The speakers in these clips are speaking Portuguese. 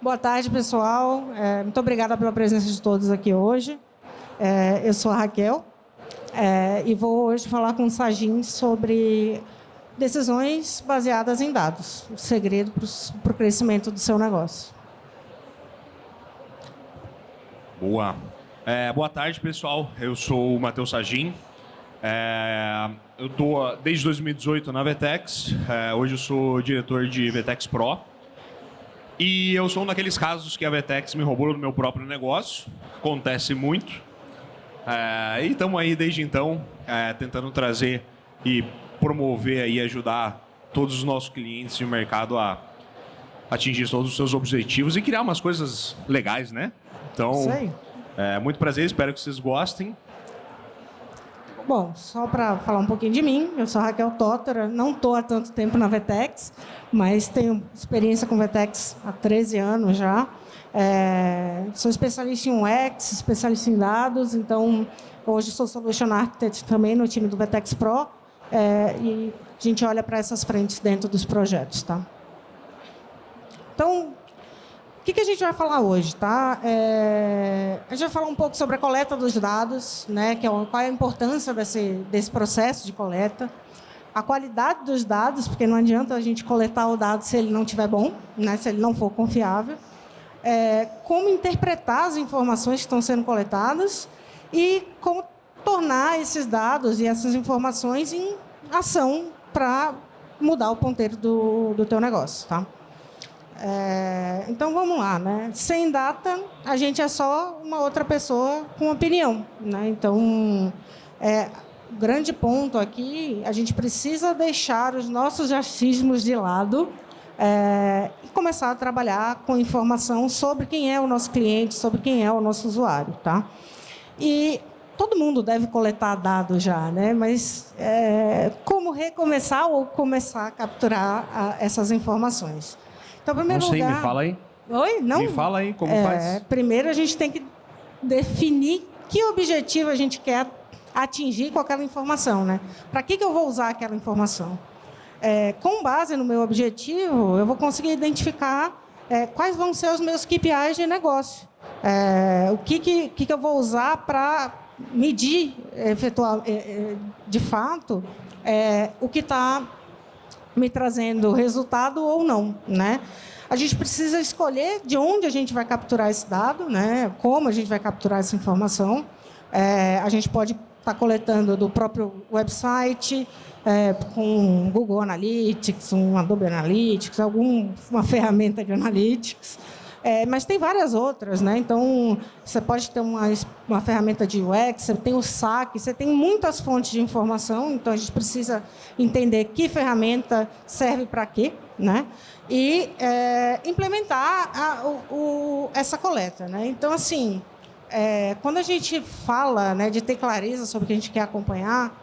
Boa tarde, pessoal. Muito obrigada pela presença de todos aqui hoje. Eu sou a Raquel e vou hoje falar com o Sajin sobre decisões baseadas em dados, o segredo para o crescimento do seu negócio. Boa tarde, pessoal. Eu sou o Matheus Sajin. Eu estou desde 2018 na Vetex. Hoje eu sou diretor de Vetex Pro. E eu sou um daqueles casos que a Vetex me roubou do meu próprio negócio. Acontece muito. E estamos aí desde então tentando trazer e promover e ajudar todos os nossos clientes e o mercado a atingir todos os seus objetivos e criar umas coisas legais, né? Então, isso aí. Muito prazer, espero que vocês gostem. Bom, só para falar um pouquinho de mim, eu sou a Raquel Tótora, não estou há tanto tempo na Vetex, mas tenho experiência com Vetex há 13 anos já. Sou especialista em UX, especialista em dados, então hoje sou Solution Architect também no time do Vetex Pro e a gente olha para essas frentes dentro dos projetos, tá? Então, o que a gente vai falar hoje, tá? A gente vai falar um pouco sobre a coleta dos dados, né? Qual é a importância desse processo de coleta, a qualidade dos dados, porque não adianta a gente coletar o dado se ele não estiver bom, né? Se ele não for confiável, como interpretar as informações que estão sendo coletadas e como tornar esses dados e essas informações em ação para mudar o ponteiro do teu negócio, tá? Então, vamos lá, né? Sem data, a gente é só uma outra pessoa com opinião, né? Então, o grande ponto aqui, a gente precisa deixar os nossos achismos de lado e começar a trabalhar com informação sobre quem é o nosso cliente, sobre quem é o nosso usuário, tá? E todo mundo deve coletar dados já, né? Mas como recomeçar ou começar a capturar essas informações? Então, em primeiro lugar... me fala aí. Oi? Não? Me fala aí como faz. Primeiro, a gente tem que definir que objetivo a gente quer atingir com aquela informação, né? Para que eu vou usar aquela informação? Com base no meu objetivo, eu vou conseguir identificar quais vão ser os meus KPIs de negócio. O que eu vou usar para medir, efetuar, de fato, o que está me trazendo resultado ou não, né? A gente precisa escolher de onde a gente vai capturar esse dado, né? Como a gente vai capturar essa informação. A gente pode estar coletando do próprio website, com Google Analytics, um Adobe Analytics, uma ferramenta de Analytics. Mas tem várias outras, né? Então, você pode ter uma ferramenta de UX, você tem o SAC, você tem muitas fontes de informação, então a gente precisa entender que ferramenta serve para quê, né? E implementar essa coleta, né? Então, assim, quando a gente fala, né, de ter clareza sobre o que a gente quer acompanhar,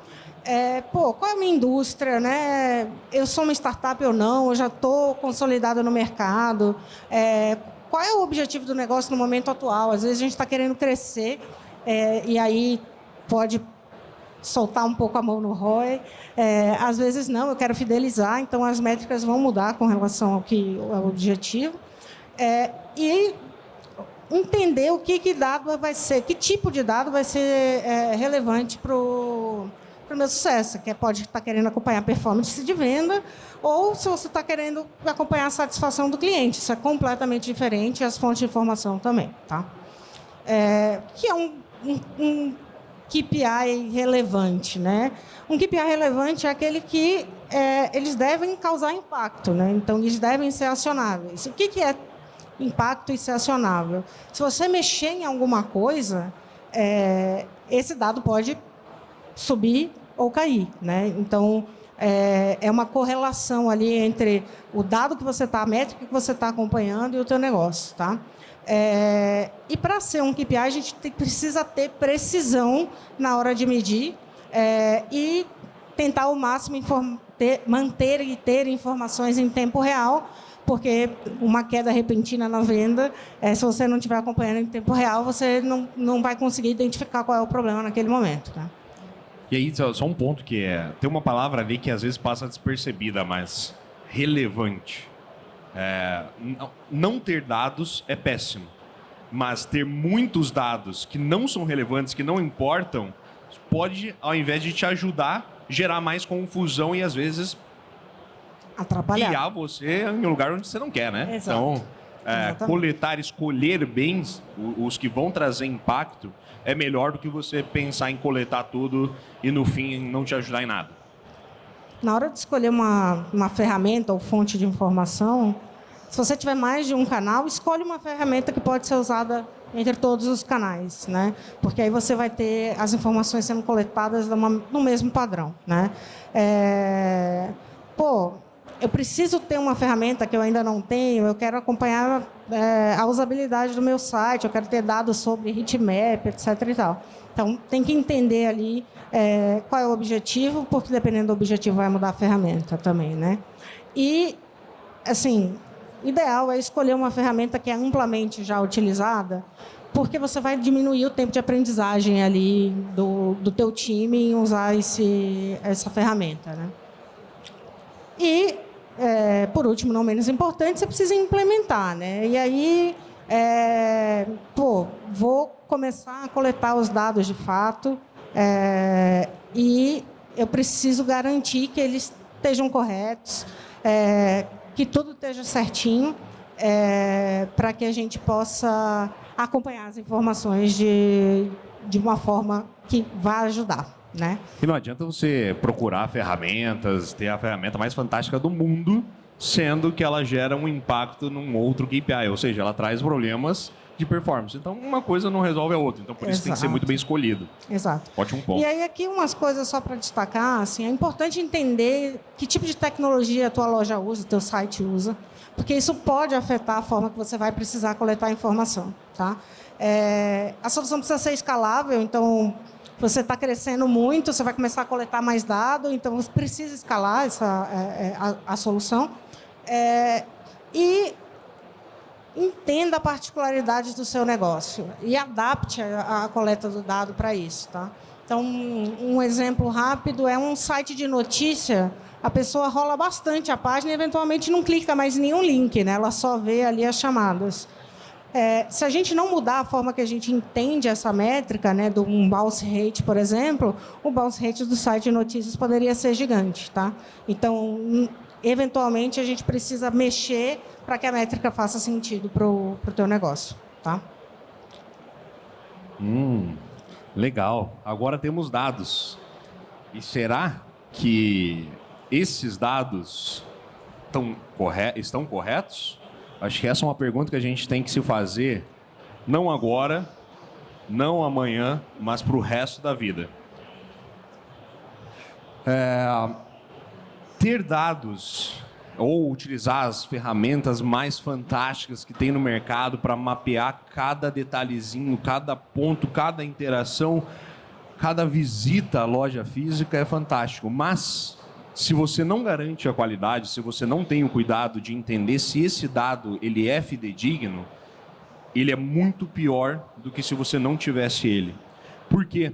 qual é a minha indústria, né? Eu sou uma startup ou não? Eu já estou consolidada no mercado? Qual é o objetivo do negócio no momento atual? Às vezes a gente está querendo crescer e aí pode soltar um pouco a mão no ROI. Às vezes não, eu quero fidelizar, então as métricas vão mudar com relação ao objetivo. E entender o que dado vai ser, que tipo de dado vai ser relevante para o meu sucesso, que pode estar querendo acompanhar a performance de venda, ou se você está querendo acompanhar a satisfação do cliente. Isso é completamente diferente, e as fontes de informação também, tá? Que é um KPI relevante, né? Um KPI relevante é aquele que eles devem causar impacto, né? Então, eles devem ser acionáveis. O que é impacto e ser acionável? Se você mexer em alguma coisa, esse dado pode subir ou cair, né? Então, é uma correlação ali entre o dado que você está, a métrica que você está acompanhando e o teu negócio, tá? E para ser um KPI, a gente precisa ter precisão na hora de medir e tentar ao máximo manter e ter informações em tempo real, porque uma queda repentina na venda, se você não estiver acompanhando em tempo real, você não vai conseguir identificar qual é o problema naquele momento, tá? E aí, só um ponto que tem uma palavra ali que às vezes passa despercebida, mas relevante. Não ter dados é péssimo, mas ter muitos dados que não são relevantes, que não importam, pode, ao invés de te ajudar, gerar mais confusão e, às vezes, atrapalhar. guiar você em um lugar onde você não quer, né? Exato. Então, coletar, escolher bem os que vão trazer impacto é melhor do que você pensar em coletar tudo e, no fim, não te ajudar em nada. Na hora de escolher uma ferramenta ou fonte de informação, se você tiver mais de um canal, escolhe uma ferramenta que pode ser usada entre todos os canais, né? Porque aí você vai ter as informações sendo coletadas no mesmo padrão, né? Eu preciso ter uma ferramenta que eu ainda não tenho, eu quero acompanhar a usabilidade do meu site, eu quero ter dados sobre heatmap, etc. e tal. Então, tem que entender ali qual é o objetivo, porque dependendo do objetivo vai mudar a ferramenta também, né? E, assim, o ideal é escolher uma ferramenta que é amplamente já utilizada, porque você vai diminuir o tempo de aprendizagem ali do teu time em usar essa ferramenta, né? E, por último, não menos importante, você precisa implementar, né? E aí, vou começar a coletar os dados de fato e eu preciso garantir que eles estejam corretos, que tudo esteja certinho, para que a gente possa acompanhar as informações de uma forma que vá ajudar, né? E não adianta você procurar ferramentas, ter a ferramenta mais fantástica do mundo, sendo que ela gera um impacto num outro KPI, ou seja, ela traz problemas de performance. Então, uma coisa não resolve a outra. Então, por isso tem que ser muito bem escolhido. Exato. Ótimo ponto. E aí, aqui umas coisas só para destacar, assim, é importante entender que tipo de tecnologia a tua loja usa, o teu site usa, porque isso pode afetar a forma que você vai precisar coletar informação, tá? A solução precisa ser escalável, então, você está crescendo muito, você vai começar a coletar mais dados, então você precisa escalar a solução. E entenda a particularidade do seu negócio e adapte a coleta do dado para isso, tá? Então, um exemplo rápido é um site de notícia. A pessoa rola bastante a página e, eventualmente, não clica mais em nenhum link, né? Ela só vê ali as chamadas. Se a gente não mudar a forma que a gente entende essa métrica, né, do bounce rate, por exemplo, o bounce rate do site de notícias poderia ser gigante, tá? Então, eventualmente, a gente precisa mexer para que a métrica faça sentido para o teu negócio, tá? Legal. Agora temos dados. E que esses dados estão corretos? Acho que essa é uma pergunta que a gente tem que se fazer, não agora, não amanhã, mas para o resto da vida. Ter dados ou utilizar as ferramentas mais fantásticas que tem no mercado para mapear cada detalhezinho, cada ponto, cada interação, cada visita à loja física é fantástico. Mas, se você não garante a qualidade, se você não tem o cuidado de entender se esse dado ele é fidedigno, ele é muito pior do que se você não tivesse ele. Por quê?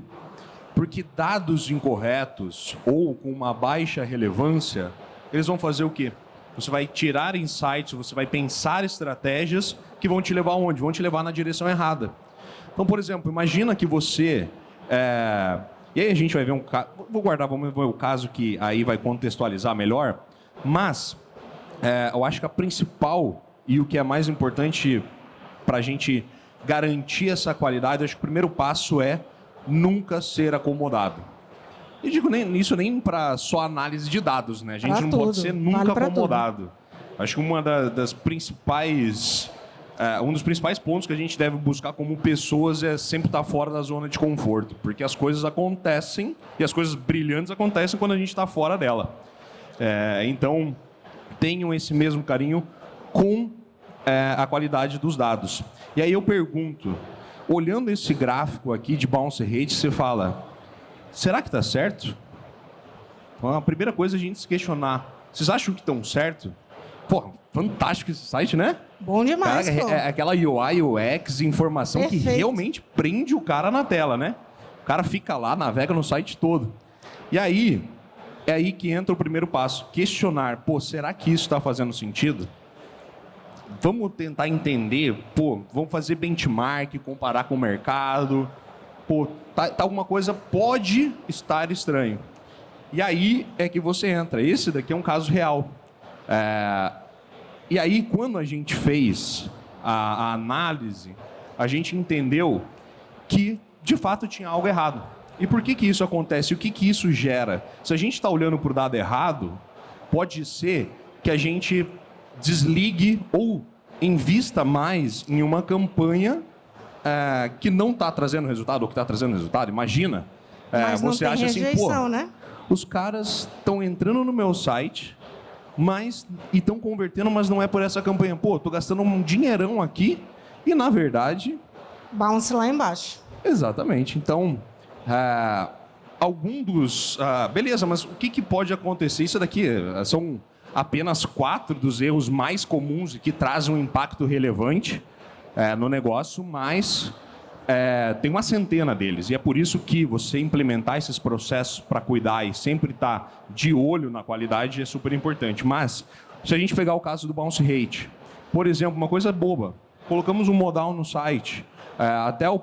Porque dados incorretos ou com uma baixa relevância, eles vão fazer o quê? Você vai tirar insights, você vai pensar estratégias que vão te levar aonde? Vão te levar na direção errada. Então, por exemplo, imagina que você... E aí a gente vai ver vamos ver o caso que aí vai contextualizar melhor. Mas eu acho que a principal e o que é mais importante para a gente garantir essa qualidade, acho que o primeiro passo é nunca ser acomodado. Eu digo isso nem para só análise de dados, né? A gente não pode ser nunca acomodado. Acho que uma das principais... um dos principais pontos que a gente deve buscar como pessoas é sempre estar fora da zona de conforto, porque as coisas acontecem e as coisas brilhantes acontecem quando a gente está fora dela. Então, tenham esse mesmo carinho com a qualidade dos dados. E aí eu pergunto, olhando esse gráfico aqui de bounce rate, você fala, será que está certo? Então, a primeira coisa é a gente se questionar, vocês acham que estão certo? Pô, fantástico esse site, né? Bom demais, cara, é aquela UI, UX, informação Perfeito. Que realmente prende o cara na tela, né? O cara fica lá, navega no site todo. E aí, é aí que entra o primeiro passo. Questionar, será que isso está fazendo sentido? vamos tentar entender, vamos fazer benchmark, comparar com o mercado, alguma coisa pode estar estranho. E aí é que você entra. Esse daqui é um caso real. E aí, quando a gente fez a análise, a gente entendeu que, de fato, tinha algo errado. E por que isso acontece? O que isso gera? Se a gente está olhando para o dado errado, pode ser que a gente desligue ou invista mais em uma campanha que não está trazendo resultado ou que está trazendo resultado. Imagina, Mas não você tem acha rejeição, assim, né? Os caras estão entrando no meu site, e estão convertendo, mas não é por essa campanha. Estou gastando um dinheirão aqui e, na verdade... Bounce lá embaixo. Exatamente. Então, algum dos... beleza, mas o que pode acontecer? Isso daqui são apenas 4 dos erros mais comuns e que trazem um impacto relevante no negócio, mas tem uma centena deles. E é por isso que você implementar esses processos para cuidar e sempre estar de olho na qualidade é super importante. Mas, se a gente pegar o caso do bounce rate, por exemplo, uma coisa boba, colocamos um modal no site, até a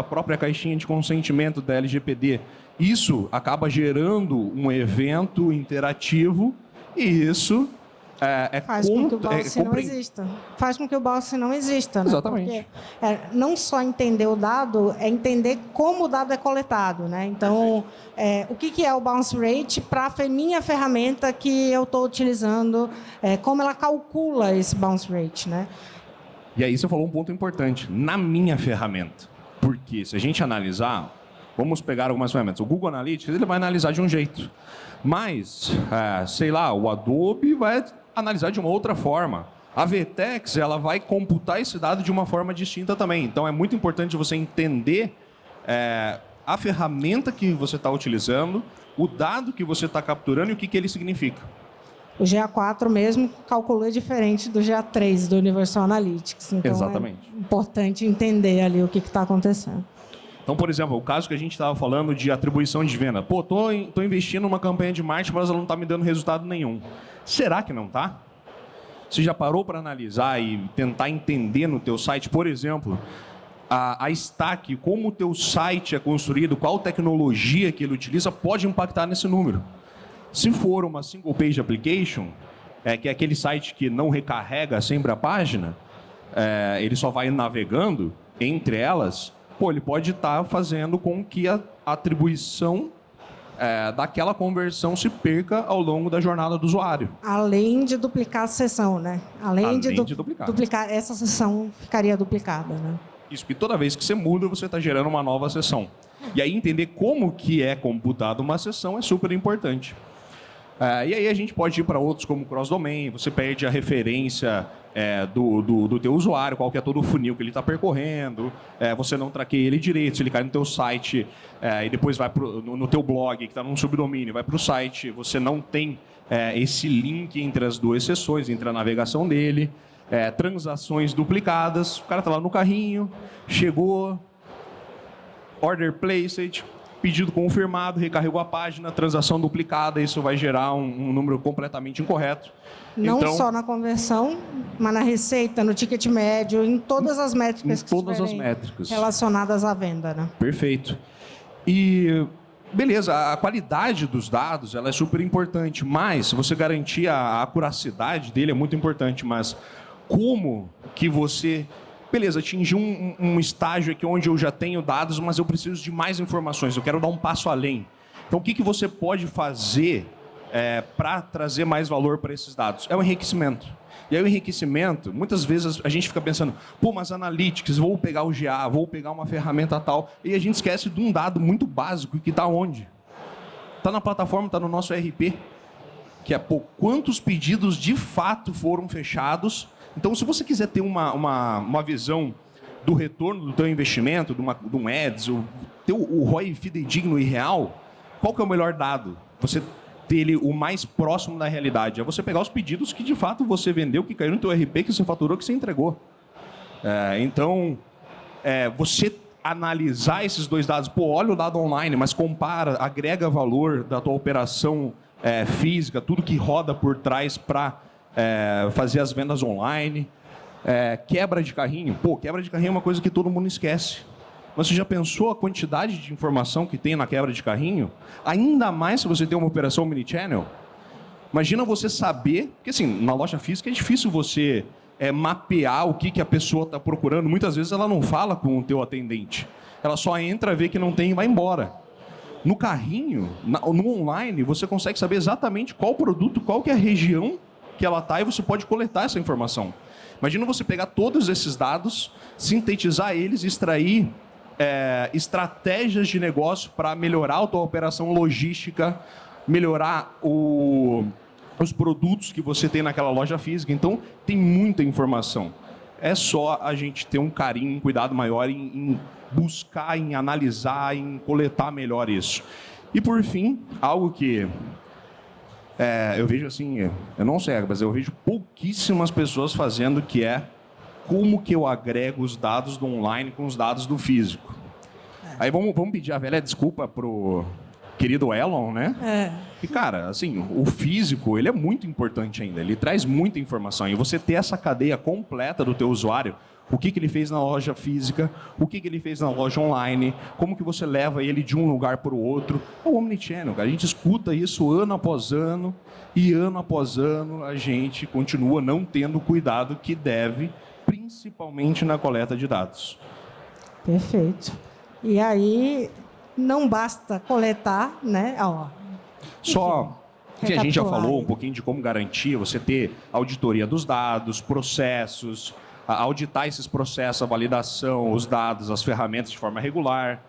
própria caixinha de consentimento da LGPD, isso acaba gerando um evento interativo e isso faz com que o bounce não exista. Faz com que o bounce não exista. Né? Exatamente. Porque, não só entender o dado, é entender como o dado é coletado. Né? Então, o que é o bounce rate para a minha ferramenta que eu estou utilizando, como ela calcula esse bounce rate. Né? E aí você falou um ponto importante, na minha ferramenta. Porque se a gente analisar, vamos pegar algumas ferramentas. O Google Analytics ele vai analisar de um jeito. Mas, sei lá, o Adobe vai analisar de uma outra forma. A Vertex ela vai computar esse dado de uma forma distinta também. Então, é muito importante você entender a ferramenta que você está utilizando, o dado que você está capturando e o que ele significa. O GA4 mesmo calculou diferente do GA3, do Universal Analytics. Então, exatamente. É importante entender ali o que está acontecendo. Então, por exemplo, o caso que a gente estava falando de atribuição de venda. Tô investindo numa campanha de marketing, mas ela não está me dando resultado nenhum. Será que não está? Você já parou para analisar e tentar entender no teu site, por exemplo, a stack, como o teu site é construído, qual tecnologia que ele utiliza, pode impactar nesse número. Se for uma single page application, que é aquele site que não recarrega sempre a página, ele só vai navegando entre elas, ele pode estar fazendo com que a atribuição daquela conversão se perca ao longo da jornada do usuário. Além de duplicar a sessão, né? Além de duplicar, essa sessão ficaria duplicada, né? Isso, porque toda vez que você muda, você está gerando uma nova sessão. E aí entender como que é computada uma sessão é super importante. E aí a gente pode ir para outros como cross-domain, você perde a referência do teu usuário, qual que é todo o funil que ele está percorrendo, você não traqueia ele direito, se ele cai no teu site e depois vai no teu blog, que está num subdomínio, vai para o site, você não tem esse link entre as duas sessões, entre a navegação dele, transações duplicadas, o cara está lá no carrinho, chegou, order placed, pedido confirmado, recarregou a página, transação duplicada, isso vai gerar um número completamente incorreto. Não só na conversão, mas na receita, no ticket médio, em todas as métricas relacionadas à venda. Né? Perfeito. E, beleza, a qualidade dos dados ela é super importante, mas você garantir a acuracidade dele é muito importante, mas como que você... Beleza, atingi um estágio aqui onde eu já tenho dados, mas eu preciso de mais informações, eu quero dar um passo além. Então, o que você pode fazer para trazer mais valor para esses dados? É o enriquecimento. E aí o enriquecimento, muitas vezes a gente fica pensando, mas Analytics, vou pegar o GA, vou pegar uma ferramenta tal, e a gente esquece de um dado muito básico que está onde? Está na plataforma, está no nosso ERP, que é quantos pedidos de fato foram fechados. Então, se você quiser ter uma visão do retorno do teu investimento, de um ads, ter o ROI fidedigno e real, qual que é o melhor dado? Você ter ele o mais próximo da realidade. É você pegar os pedidos que, de fato, você vendeu, que caiu no teu RP, que você faturou, que você entregou. Então, você analisar esses dois dados, olha o dado online, mas compara, agrega valor da tua operação física, tudo que roda por trás para fazer as vendas online, quebra de carrinho. Pô, quebra de carrinho é uma coisa que todo mundo esquece. Mas você já pensou a quantidade de informação que tem na quebra de carrinho? Ainda mais se você tem uma operação omnichannel. Imagina você saber... Porque, assim, na loja física é difícil você mapear o que a pessoa está procurando. Muitas vezes ela não fala com o teu atendente. Ela só entra, vê que não tem e vai embora. No carrinho, no online, você consegue saber exatamente qual produto, qual que é a região que ela está e você pode coletar essa informação. Imagina você pegar todos esses dados, sintetizar eles e extrair estratégias de negócio para melhorar a tua operação logística, melhorar os produtos que você tem naquela loja física. Então, tem muita informação. É só a gente ter um carinho, um cuidado maior em buscar, em analisar, em coletar melhor isso. E, por fim, algo que eu vejo assim, eu não sei, mas eu vejo pouquíssimas pessoas fazendo, que é como que eu agrego os dados do online com os dados do físico. Aí vamos pedir a velha desculpa pro querido Elon, né? E, cara, assim, o físico, ele é muito importante ainda. Ele traz muita informação. E você ter essa cadeia completa do teu usuário, o que ele fez na loja física, o que ele fez na loja online, como que você leva ele de um lugar para o outro. É o Omnichannel, cara. A gente escuta isso ano após ano, e ano após ano a gente continua não tendo o cuidado que deve, principalmente na coleta de dados. Perfeito. E aí, não basta coletar, né? Só que a gente já falou um pouquinho de como garantir, você ter auditoria dos dados, processos, auditar esses processos, a validação, os dados, as ferramentas de forma regular,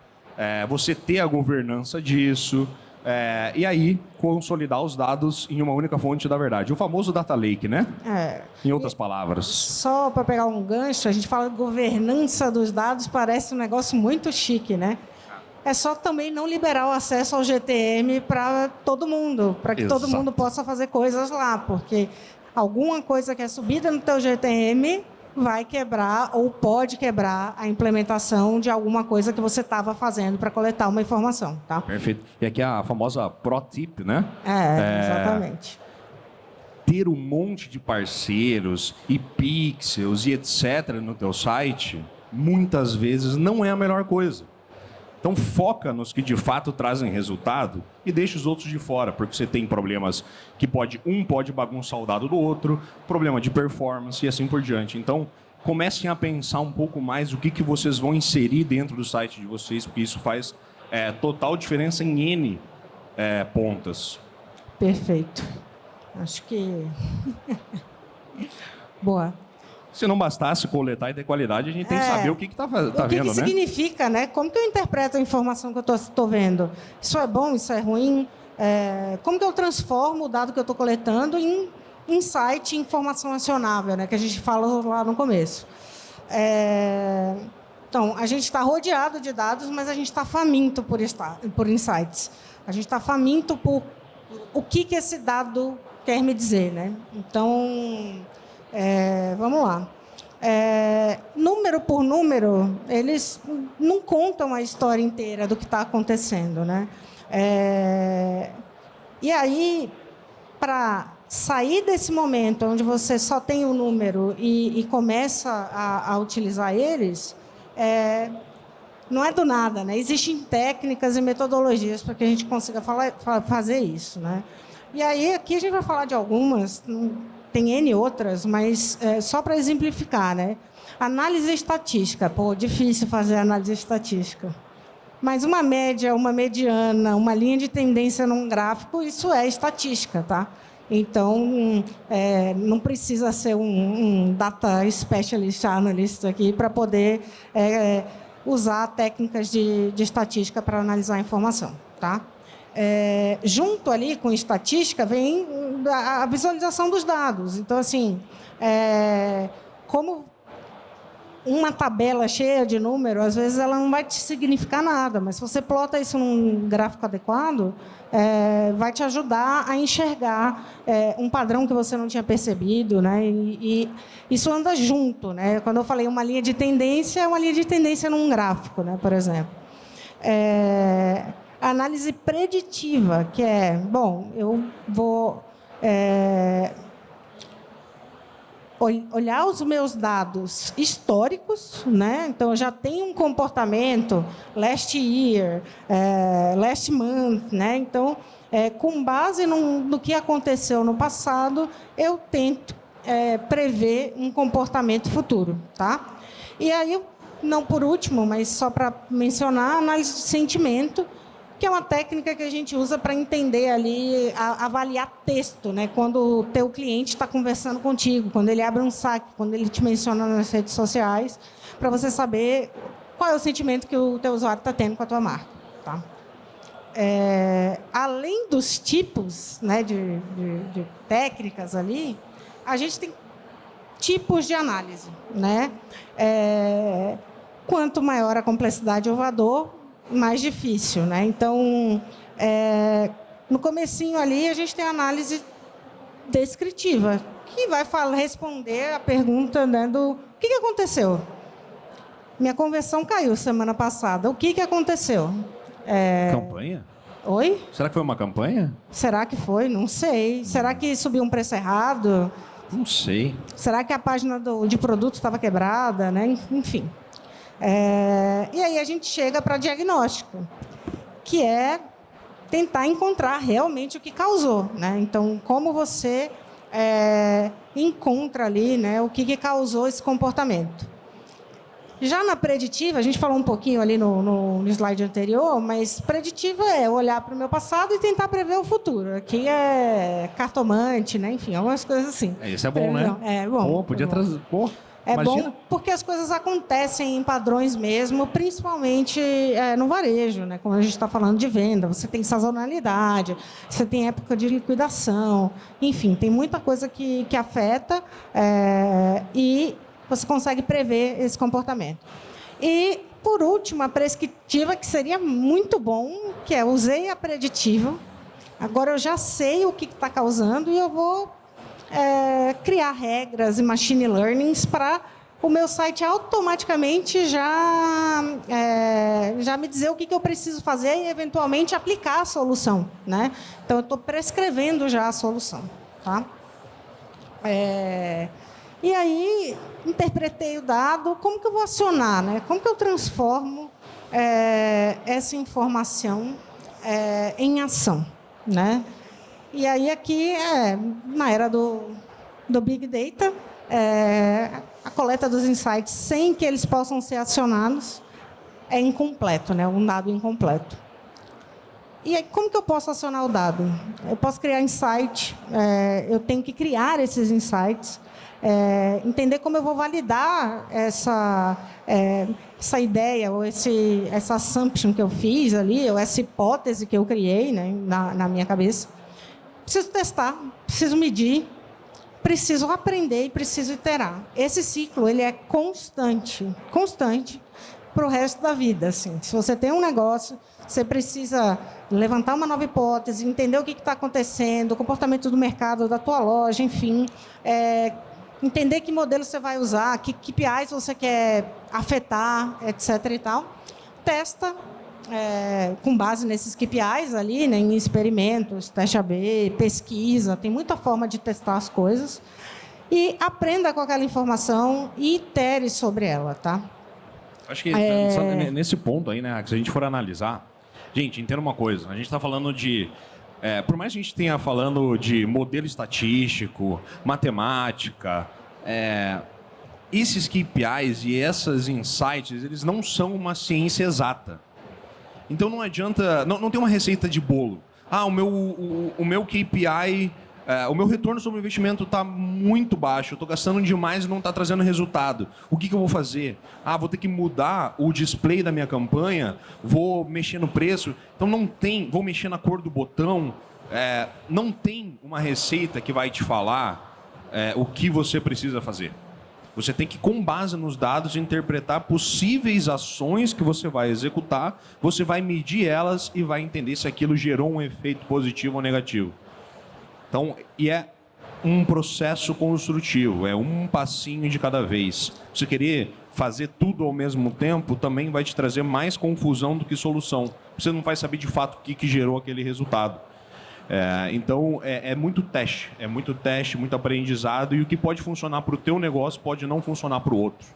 você ter a governança disso, e aí consolidar os dados em uma única fonte da verdade. O famoso data lake, né? Em outras palavras. Só para pegar um gancho, a gente fala de governança dos dados, parece um negócio muito chique, né? É só também não liberar o acesso ao GTM para todo mundo, para que todo mundo possa fazer coisas lá, porque alguma coisa que é subida no teu GTM vai quebrar ou pode quebrar a implementação de alguma coisa que você estava fazendo para coletar uma informação, tá? Perfeito. E aqui é a famosa Pro Tip, né? Exatamente. Ter um monte de parceiros e pixels e etc. no teu site, muitas vezes não é a melhor coisa. Então foca nos que de fato trazem resultado e deixa os outros de fora, porque você tem problemas que pode bagunçar o dado do outro, problema de performance e assim por diante. Então comecem a pensar um pouco mais o que vocês vão inserir dentro do site de vocês, porque isso faz total diferença em N pontas. Perfeito. Acho que... Boa. Se não bastasse coletar e ter qualidade, a gente tem que saber o que está vendo, né? O que significa, né? Como que eu interpreto a informação que eu estou vendo? Isso é bom, isso é ruim? Como que eu transformo o dado que eu estou coletando em insight, informação acionável, né? Que a gente falou lá no começo. Então, a gente está rodeado de dados, mas a gente está faminto por insights. A gente está faminto por o que esse dado quer me dizer, né? Então... vamos lá. Número por número, eles não contam a história inteira do que está acontecendo, né? E aí, para sair desse momento onde você só tem o número e começa a utilizar eles, não é do nada, né? Existem técnicas e metodologias para que a gente consiga fazer isso, né? E aí, aqui a gente vai falar de algumas... Tem N outras, mas só para exemplificar, né? Análise estatística. Pô, difícil fazer análise estatística. Mas uma média, uma mediana, uma linha de tendência num gráfico, isso é estatística, tá? Então, não precisa ser um data specialist analyst aqui para poder usar técnicas de estatística para analisar a informação, tá? Junto ali com estatística vem a visualização dos dados. Então, assim, como uma tabela cheia de números, às vezes ela não vai te significar nada, mas se você plota isso num gráfico adequado, vai te ajudar a enxergar um padrão que você não tinha percebido, né? E isso anda junto, né? Quando eu falei uma linha de tendência, é uma linha de tendência num gráfico, né? Por exemplo. Análise preditiva, que bom, eu vou olhar os meus dados históricos, né? Então, eu já tenho um comportamento last year, last month, né? Então, com base no que aconteceu no passado, eu tento prever um comportamento futuro, tá? E aí, não por último, mas só para mencionar, a análise de sentimento, que é uma técnica que a gente usa para entender ali, avaliar texto, né? Quando o teu cliente está conversando contigo, quando ele abre um saque, quando ele te menciona nas redes sociais, para você saber qual é o sentimento que o teu usuário está tendo com a tua marca, tá? Além dos tipos, né, de técnicas ali, a gente tem tipos de análise, né? Quanto maior a complexidade do dor, mais difícil, né? Então, no comecinho ali, a gente tem a análise descritiva, que vai responder a pergunta, né, do que aconteceu? Minha conversão caiu semana passada. O que aconteceu? Campanha? Oi? Será que foi uma campanha? Será que foi? Não sei. Será que subiu um preço errado? Não sei. Será que a página de produto estava quebrada, né? Enfim. E aí a gente chega para diagnóstico, que é tentar encontrar realmente o que causou, né? Então, como você encontra ali, né, o que causou esse comportamento. Já na preditiva, a gente falou um pouquinho ali no slide anterior, mas preditiva é olhar para o meu passado e tentar prever o futuro. Aqui é cartomante, né? Enfim, algumas coisas assim. Isso é bom, né? É bom. Pô, podia trazer... Pô. Bom porque as coisas acontecem em padrões mesmo, principalmente no varejo, né? Como a gente está falando de venda. Você tem sazonalidade, você tem época de liquidação, enfim, tem muita coisa que afeta e você consegue prever esse comportamento. E, por último, a prescritiva, que seria muito bom, que é usei a preditiva, agora eu já sei o que está causando e eu vou criar regras e machine learnings para o meu site automaticamente já me dizer o que eu preciso fazer e, eventualmente, aplicar a solução, né? Então, eu estou prescrevendo já a solução, tá? E aí, interpretei o dado, como que eu vou acionar, né? Como que eu transformo essa informação em ação, né? E aí, aqui, na era do Big Data, a coleta dos insights, sem que eles possam ser acionados, é incompleto, né? Um dado incompleto. E aí, como que eu posso acionar o dado? Eu posso criar insight, eu tenho que criar esses insights, entender como eu vou validar essa ideia, ou essa assumption que eu fiz ali, ou essa hipótese que eu criei, né, na minha cabeça. Preciso testar, preciso medir, preciso aprender e preciso iterar. Esse ciclo ele é constante para o resto da vida. Assim. Se você tem um negócio, você precisa levantar uma nova hipótese, entender o que está acontecendo, o comportamento do mercado, da tua loja, enfim, entender que modelo você vai usar, que KPIs você quer afetar, etc. e tal. Testa. Com base nesses KPIs ali, né, em experimentos, teste AB, pesquisa, tem muita forma de testar as coisas. E aprenda com aquela informação e itere sobre ela, tá? Acho que nesse ponto aí, né, que se a gente for analisar, gente, entenda uma coisa, a gente está falando de... por mais que a gente tenha falando de modelo estatístico, matemática, esses KPIs e essas insights, eles não são uma ciência exata. Então não adianta, não tem uma receita de bolo. O meu KPI, o meu retorno sobre o investimento está muito baixo, eu estou gastando demais e não está trazendo resultado. O que eu vou fazer? Vou ter que mudar o display da minha campanha, vou mexer no preço. Então vou mexer na cor do botão. Não tem uma receita que vai te falar o que você precisa fazer. Você tem que, com base nos dados, interpretar possíveis ações que você vai executar, você vai medir elas e vai entender se aquilo gerou um efeito positivo ou negativo. Então, é um processo construtivo, é um passinho de cada vez. Você querer fazer tudo ao mesmo tempo também vai te trazer mais confusão do que solução. Você não vai saber de fato o que gerou aquele resultado. Então, é muito teste, muito aprendizado, e o que pode funcionar para o teu negócio pode não funcionar para o outro.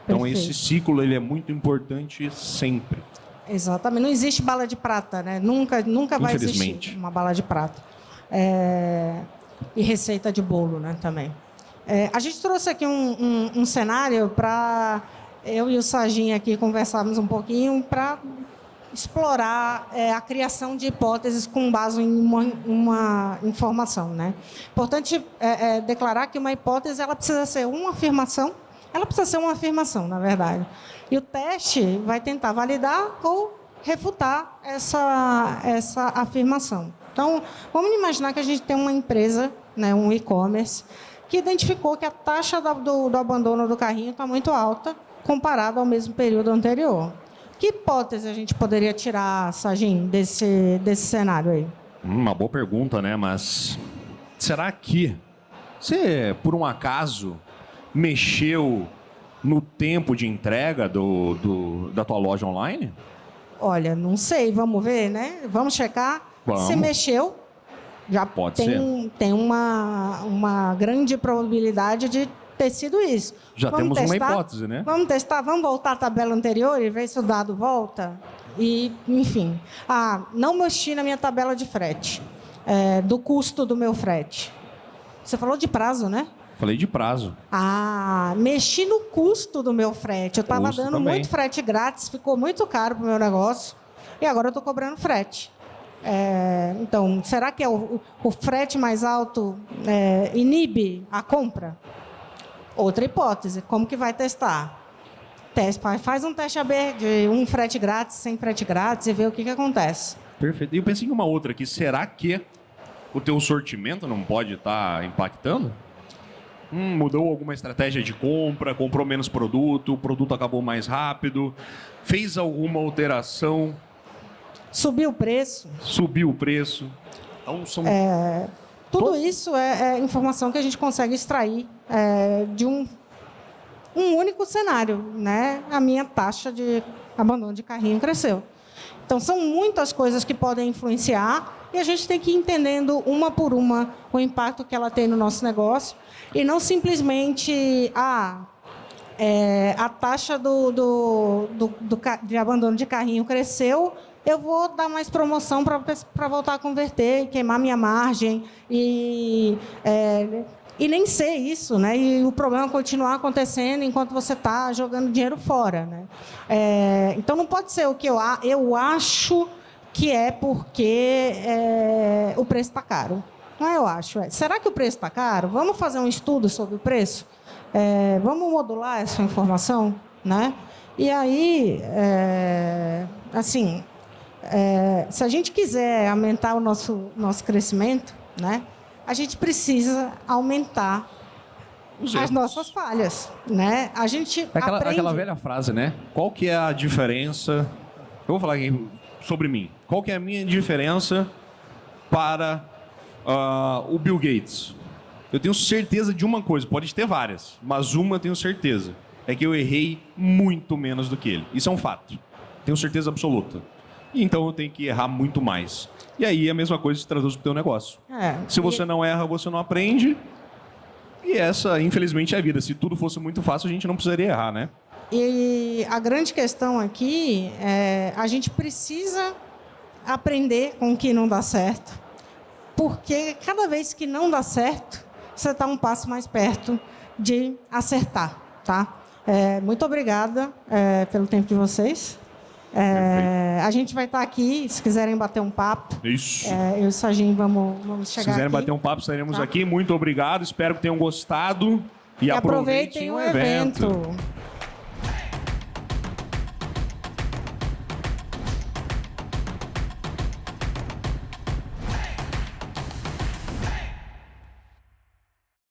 Então, Perfeito. esse ciclo ele é muito importante sempre. Exatamente. Não existe bala de prata, né? Nunca vai Infelizmente. existir uma bala de prata. E receita de bolo, né, também. A gente trouxe aqui um cenário para eu e o Sagin aqui conversarmos um pouquinho para explorar a criação de hipóteses com base em uma informação, né? Importante declarar que uma hipótese ela precisa ser uma afirmação. Ela precisa ser uma afirmação, na verdade. E o teste vai tentar validar ou refutar essa afirmação. Então, vamos imaginar que a gente tem uma empresa, né, um e-commerce, que identificou que a taxa do abandono do carrinho está muito alta comparado ao mesmo período anterior. Que hipótese a gente poderia tirar, Sagin, desse cenário aí? Uma boa pergunta, né? Mas será que você, por um acaso, mexeu no tempo de entrega da tua loja online? Olha, não sei, vamos ver, né? Vamos checar. Vamos. Se mexeu, já Pode ser. Tem uma grande probabilidade de ter sido isso. Já Vamos temos testar? uma hipótese, né? Vamos testar, vamos voltar à tabela anterior e ver se o dado volta. E, enfim. Não mexi na minha tabela de frete, do custo do meu frete. Você falou de prazo, né? Falei de prazo. Mexi no custo do meu frete. Eu estava Custo dando também. muito frete grátis, ficou muito caro para o meu negócio. E agora eu estou cobrando frete. Então, será que o frete mais alto inibe a compra? Outra hipótese. Como que vai testar? Faz um teste AB de um frete grátis, sem frete grátis e vê o que acontece. Perfeito. E eu pensei em uma outra aqui. Será que o teu sortimento não pode estar impactando? Mudou alguma estratégia de compra, comprou menos produto, o produto acabou mais rápido, fez alguma alteração, Subiu o preço. subiu o preço. Então, são... Tudo isso é informação que a gente consegue extrair de um único cenário, né? A minha taxa de abandono de carrinho cresceu. Então, são muitas coisas que podem influenciar e a gente tem que ir entendendo uma por uma o impacto que ela tem no nosso negócio e não simplesmente a taxa de abandono de carrinho cresceu, eu vou dar mais promoção para voltar a converter e queimar minha margem e nem ser isso, né? E o problema continuar acontecendo enquanto você está jogando dinheiro fora, né? Então, não pode ser o que eu acho que é porque o preço está caro. Não é eu acho. Será que o preço está caro? Vamos fazer um estudo sobre o preço? Vamos modular essa informação, né? E aí, se a gente quiser aumentar o nosso crescimento, né? A gente precisa aumentar as nossas falhas, né? A gente aprende... Aquela velha frase, né? Qual que é a diferença... Eu vou falar aqui sobre mim. Qual que é a minha diferença para o Bill Gates? Eu tenho certeza de uma coisa, pode ter várias, mas uma eu tenho certeza. É que eu errei muito menos do que ele. Isso é um fato. Tenho certeza absoluta. Então eu tenho que errar muito mais. E aí a mesma coisa se traduz para o teu negócio. Se você não erra, você não aprende. E essa, infelizmente, é a vida. Se tudo fosse muito fácil, a gente não precisaria errar, né? E a grande questão aqui é a gente precisa aprender com o que não dá certo. Porque cada vez que não dá certo, você está um passo mais perto de acertar, tá? Muito obrigada pelo tempo de vocês. A gente vai estar aqui, se quiserem bater um papo. Isso. Eu e o Sagin vamos chegar aqui. Se quiserem bater um papo, estaremos aqui. Muito obrigado. Espero que tenham gostado. E aproveitem o evento.